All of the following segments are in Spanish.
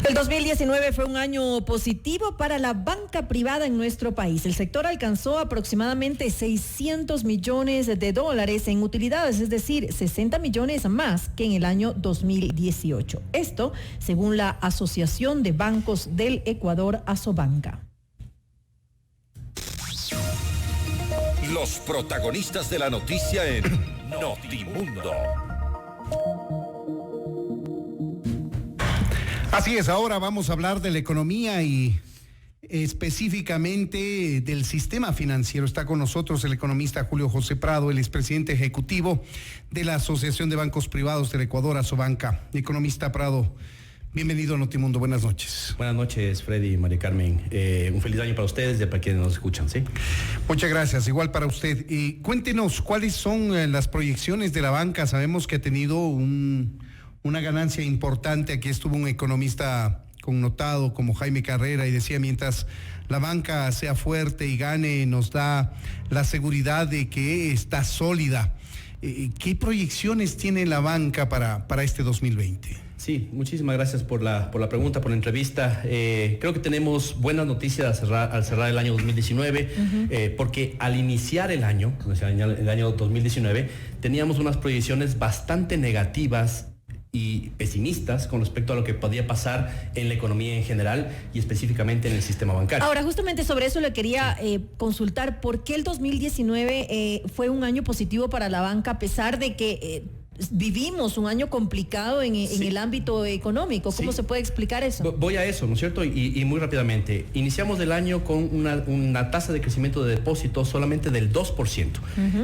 El 2019 fue un año positivo para la banca privada en nuestro país. El sector alcanzó aproximadamente 600 millones de dólares en utilidades, es decir, 60 millones más que en el año 2018. Esto según la Asociación de Bancos del Ecuador, Asobanca. Los protagonistas de la noticia en Notimundo. Así es, ahora vamos a hablar de la economía y específicamente del sistema financiero. Está con nosotros el economista Julio José Prado, el expresidente ejecutivo de la Asociación de Bancos Privados del Ecuador, Asobanca. Economista Prado, bienvenido a Notimundo, buenas noches. Buenas noches, Freddy y María Carmen. Un feliz año para ustedes y para quienes nos escuchan, ¿sí? Muchas gracias, igual para usted. Y cuéntenos, ¿cuáles son las proyecciones de la banca? Sabemos que ha tenido una ganancia importante. Aquí estuvo un economista connotado como Jaime Carrera y decía, mientras la banca sea fuerte y gane, nos da la seguridad de que está sólida. ¿Qué proyecciones tiene la banca para este 2020? Sí, muchísimas gracias por la pregunta, por la entrevista. Creo que tenemos buenas noticias al cerrar el año 2019, porque al iniciar el año 2019, teníamos unas proyecciones bastante negativas y pesimistas con respecto a lo que podía pasar en la economía en general y específicamente en el sistema bancario. Ahora, justamente sobre eso le quería consultar, ¿por qué el 2019 fue un año positivo para la banca a pesar de que vivimos un año complicado en el ámbito económico? ¿Cómo se puede explicar eso? Voy a eso, ¿no es cierto? Y muy rápidamente. Iniciamos el año con una tasa de crecimiento de depósitos solamente del 2%.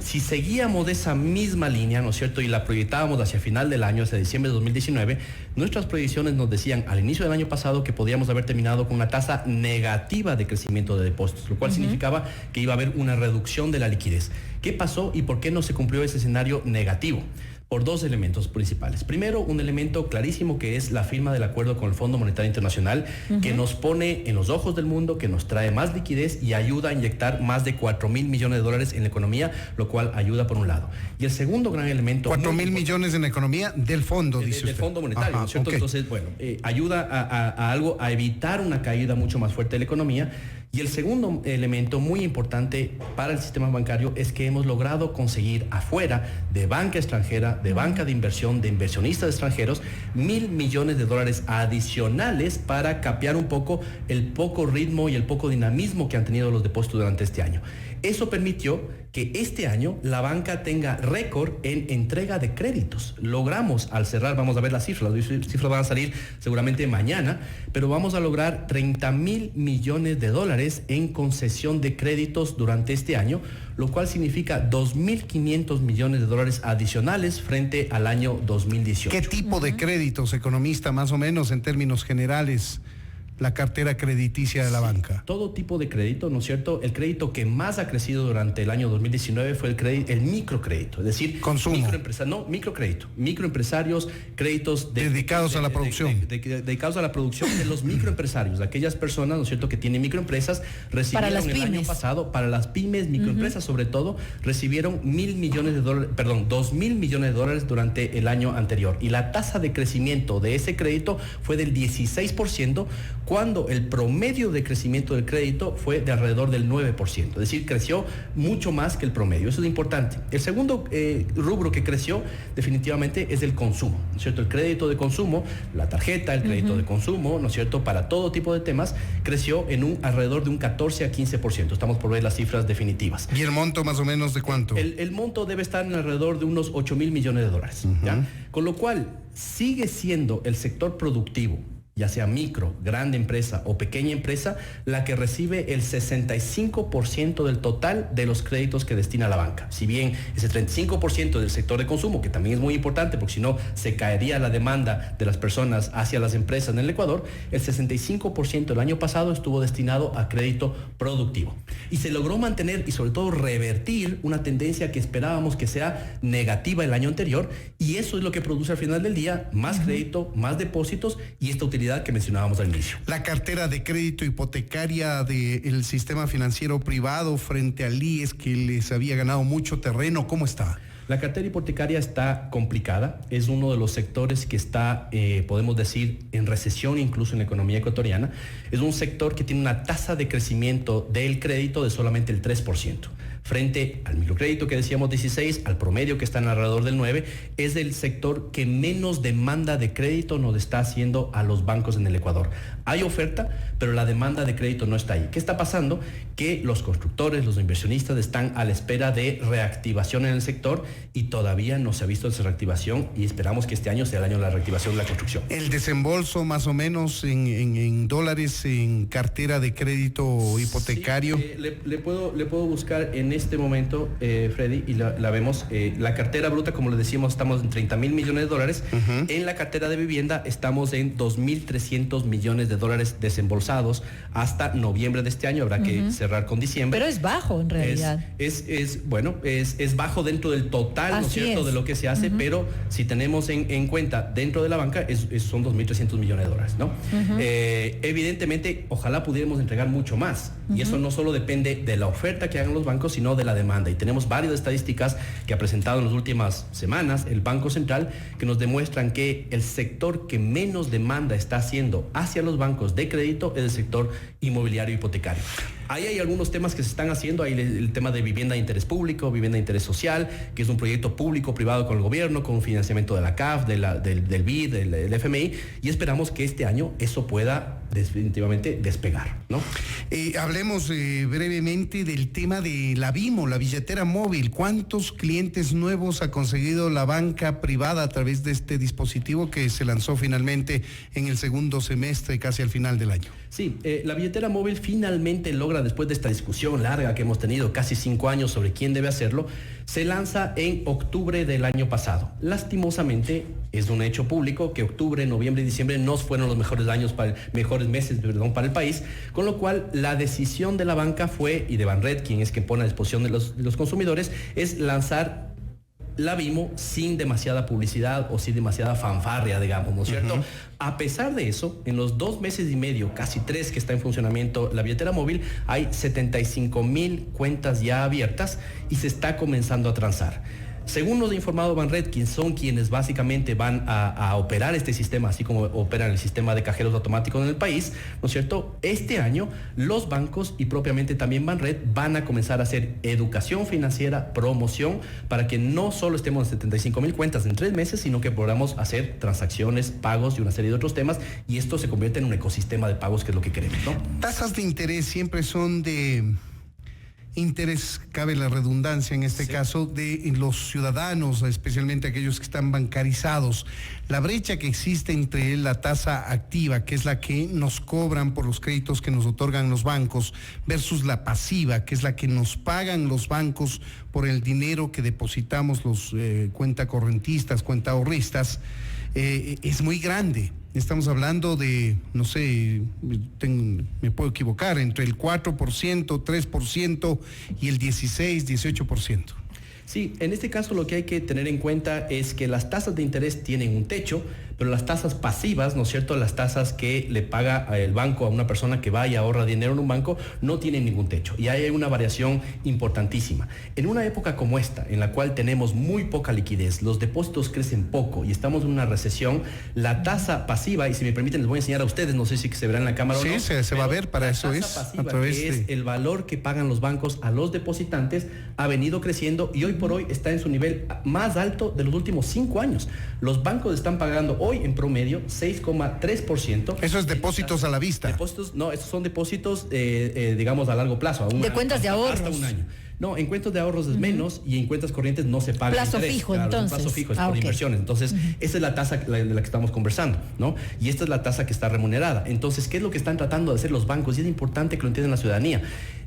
Si seguíamos de esa misma línea, ¿no es cierto? Y la proyectábamos hacia final del año, hacia diciembre de 2019, nuestras proyecciones nos decían al inicio del año pasado que podíamos haber terminado con una tasa negativa de crecimiento de depósitos, lo cual significaba que iba a haber una reducción de la liquidez. ¿Qué pasó y por qué no se cumplió ese escenario negativo? Por dos elementos principales. Primero, un elemento clarísimo que es la firma del acuerdo con el Fondo Monetario Internacional, que nos pone en los ojos del mundo, que nos trae más liquidez y ayuda a inyectar más de 4.000 millones de dólares en la economía, lo cual ayuda por un lado. Y el segundo gran elemento... 4.000 millones en la economía del fondo, dice usted. Del Fondo Monetario, Ajá, ¿no es cierto? Okay. Entonces, bueno, ayuda a algo, a evitar una caída mucho más fuerte de la economía. Y el segundo elemento muy importante para el sistema bancario es que hemos logrado conseguir afuera de banca extranjera, de banca de inversión, de inversionistas extranjeros, 1.000 millones de dólares adicionales para capear un poco el poco ritmo y el poco dinamismo que han tenido los depósitos durante este año. Eso permitió que este año la banca tenga récord en entrega de créditos. Logramos al cerrar, vamos a ver las cifras van a salir seguramente mañana, pero vamos a lograr 30.000 millones de dólares en concesión de créditos durante este año, lo cual significa 2.500 millones de dólares adicionales frente al año 2018. ¿Qué tipo de créditos, economista, más o menos en términos generales, la cartera crediticia de la banca? Todo tipo de crédito, ¿no es cierto? El crédito que más ha crecido durante el año 2019 fue el microcrédito, es decir, consumo. Microcrédito, microempresarios, créditos dedicados a la producción. Dedicados a la producción de los microempresarios, aquellas personas, ¿no es cierto?, que tienen microempresas, recibieron el año pasado, para las pymes, microempresas sobre todo, recibieron 2.000 millones de dólares durante el año anterior. Y la tasa de crecimiento de ese crédito fue del 16%, cuando el promedio de crecimiento del crédito fue de alrededor del 9%, es decir, creció mucho más que el promedio. Eso es importante. El segundo rubro que creció definitivamente es el consumo, ¿no es cierto? El crédito de consumo, la tarjeta, el crédito de consumo, ¿no es cierto?, para todo tipo de temas, creció en alrededor de un 14 a 15%. Estamos por ver las cifras definitivas. ¿Y el monto más o menos de cuánto? El monto debe estar en alrededor de unos 8.000 millones de dólares, ¿ya? Con lo cual, sigue siendo el sector productivo, ya sea micro, grande empresa o pequeña empresa, la que recibe el 65% del total de los créditos que destina la banca. Si bien ese 35% del sector de consumo, que también es muy importante porque si no se caería la demanda de las personas hacia las empresas en el Ecuador, el 65% el año pasado estuvo destinado a crédito productivo. Y se logró mantener y sobre todo revertir una tendencia que esperábamos que sea negativa el año anterior, y eso es lo que produce al final del día más crédito, más depósitos y esta utilidad que mencionábamos al inicio. La cartera de crédito hipotecaria del sistema financiero privado frente al IES, que les había ganado mucho terreno, ¿cómo está? La cartera hipotecaria está complicada, es uno de los sectores que está, podemos decir, en recesión incluso en la economía ecuatoriana. Es un sector que tiene una tasa de crecimiento del crédito de solamente el 3%. Frente al microcrédito que decíamos 16, al promedio que está en alrededor del 9, es el sector que menos demanda de crédito nos está haciendo a los bancos en el Ecuador. Hay oferta, pero la demanda de crédito no está ahí. ¿Qué está pasando? Que los constructores, los inversionistas están a la espera de reactivación en el sector y todavía no se ha visto esa reactivación y esperamos que este año sea el año de la reactivación de la construcción. El desembolso más o menos en dólares en cartera de crédito hipotecario. Sí, le puedo buscar en este momento, Freddy, y la vemos. La cartera bruta, como le decíamos, estamos en 30,000 millones de dólares. Uh-huh. En la cartera de vivienda estamos en 2,300 millones de dólares desembolsados hasta noviembre de este año. Habrá que cerrar con diciembre. Pero es bajo en realidad. Es bajo dentro del total, ¿no es cierto?, de lo que se hace, pero si tenemos en cuenta dentro de la banca, son 2,300 millones de dólares, ¿no? Evidentemente, ojalá pudiéramos entregar mucho más. Y eso no solo depende de la oferta que hagan los bancos, sino de la demanda. Y tenemos varias estadísticas que ha presentado en las últimas semanas el Banco Central que nos demuestran que el sector que menos demanda está haciendo hacia los bancos de crédito es el sector inmobiliario hipotecario. Ahí hay algunos temas que se están haciendo, hay el tema de vivienda de interés público, vivienda de interés social, que es un proyecto público-privado con el gobierno, con financiamiento de la CAF, del BID, del FMI, y esperamos que este año eso pueda definitivamente despegar, ¿no? Hablemos brevemente del tema de la BIMO, la billetera móvil. ¿Cuántos clientes nuevos ha conseguido la banca privada a través de este dispositivo que se lanzó finalmente en el segundo semestre, casi al final del año? Sí, la billetera móvil finalmente logra, después de esta discusión larga que hemos tenido, casi 5 años sobre quién debe hacerlo, se lanza en octubre del año pasado. Lastimosamente, es un hecho público que octubre, noviembre y diciembre no fueron los mejores meses para el país, con lo cual la decisión de la banca fue, y de Banred, quien es quien pone a disposición de los consumidores, es lanzar la BIMO sin demasiada publicidad o sin demasiada fanfarria, digamos, ¿no es cierto? Uh-huh. A pesar de eso, en los 2 meses y medio, casi 3 que está en funcionamiento la billetera móvil, hay 75,000 cuentas ya abiertas y se está comenzando a transar. Según nos ha informado Banred, quienes básicamente van a operar este sistema, así como operan el sistema de cajeros automáticos en el país, ¿no es cierto? Este año, los bancos y propiamente también Banred van a comenzar a hacer educación financiera, promoción, para que no solo estemos en 75,000 cuentas en 3 meses, sino que podamos hacer transacciones, pagos y una serie de otros temas, y esto se convierte en un ecosistema de pagos que es lo que queremos, ¿no? Tasas de interés siempre son de interés, cabe la redundancia en este caso, de los ciudadanos, especialmente aquellos que están bancarizados. La brecha que existe entre la tasa activa, que es la que nos cobran por los créditos que nos otorgan los bancos, versus la pasiva, que es la que nos pagan los bancos por el dinero que depositamos los cuentacorrentistas, cuentaahorristas, es muy grande. Estamos hablando de, no sé, me puedo equivocar, entre el 4%, 3% y el 16, 18%. Sí, en este caso lo que hay que tener en cuenta es que las tasas de interés tienen un techo, pero las tasas pasivas, ¿no es cierto?, las tasas que le paga el banco a una persona que va y ahorra dinero en un banco, no tienen ningún techo. Y ahí hay una variación importantísima. En una época como esta, en la cual tenemos muy poca liquidez, los depósitos crecen poco y estamos en una recesión, la tasa pasiva, y si me permiten les voy a enseñar a ustedes, no sé si se verá en la cámara o no. Sí, se va a ver, para eso es. La tasa pasiva, que es el valor que pagan los bancos a los depositantes, ha venido creciendo y hoy por hoy está en su nivel más alto de los últimos 5 años. Los bancos están pagando hoy en promedio 6,3%. Eso es depósitos a la vista. Depósitos, no, esos son depósitos, digamos, a largo plazo. De cuentas de ahorros. Hasta un año. No, en cuentas de ahorros es menos y en cuentas corrientes no se paga plazo interés. Fijo, claro, entonces. Plazo fijo, es por inversiones. Entonces, esa es la tasa de la que estamos conversando, ¿no? Y esta es la tasa que está remunerada. Entonces, ¿qué es lo que están tratando de hacer los bancos? Y es importante que lo entiendan la ciudadanía.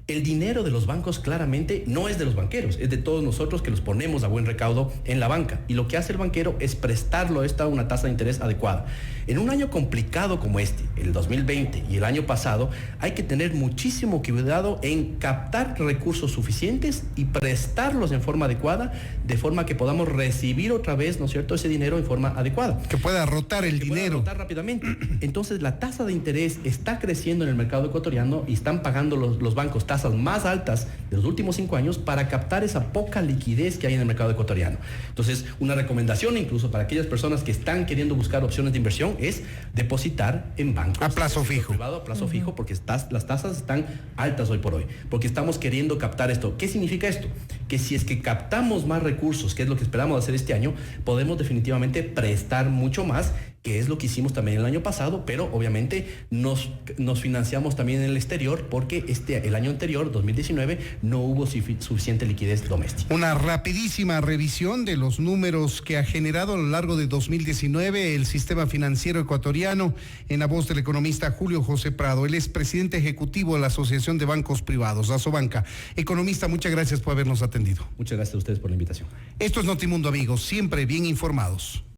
El dinero de los bancos claramente no es de los banqueros, es de todos nosotros que los ponemos a buen recaudo en la banca. Y lo que hace el banquero es prestarlo a una tasa de interés adecuada. En un año complicado como este, el 2020 y el año pasado, hay que tener muchísimo cuidado en captar recursos suficientes y prestarlos en forma adecuada, de forma que podamos recibir otra vez, ¿no es cierto?, ese dinero en forma adecuada. Que pueda rotar el dinero. Pueda rotar rápidamente. Entonces, la tasa de interés está creciendo en el mercado ecuatoriano y están pagando los bancos tasas más altas de los últimos 5 años para captar esa poca liquidez que hay en el mercado ecuatoriano. Entonces, una recomendación incluso para aquellas personas que están queriendo buscar opciones de inversión es depositar en bancos a plazo fijo. Privado, a plazo fijo, porque las tasas están altas hoy por hoy, porque estamos queriendo captar esto. ¿Qué significa esto? Que si es que captamos más recursos, que es lo que esperamos hacer este año, podemos definitivamente prestar mucho más, que es lo que hicimos también el año pasado, pero obviamente nos financiamos también en el exterior porque el año anterior, 2019, no hubo suficiente liquidez doméstica. Una rapidísima revisión de los números que ha generado a lo largo de 2019 el sistema financiero ecuatoriano en la voz del economista Julio José Prado. Él es presidente ejecutivo de la Asociación de Bancos Privados, Asobanca. Economista, muchas gracias por habernos atendido. Muchas gracias a ustedes por la invitación. Esto es Notimundo, amigos, siempre bien informados.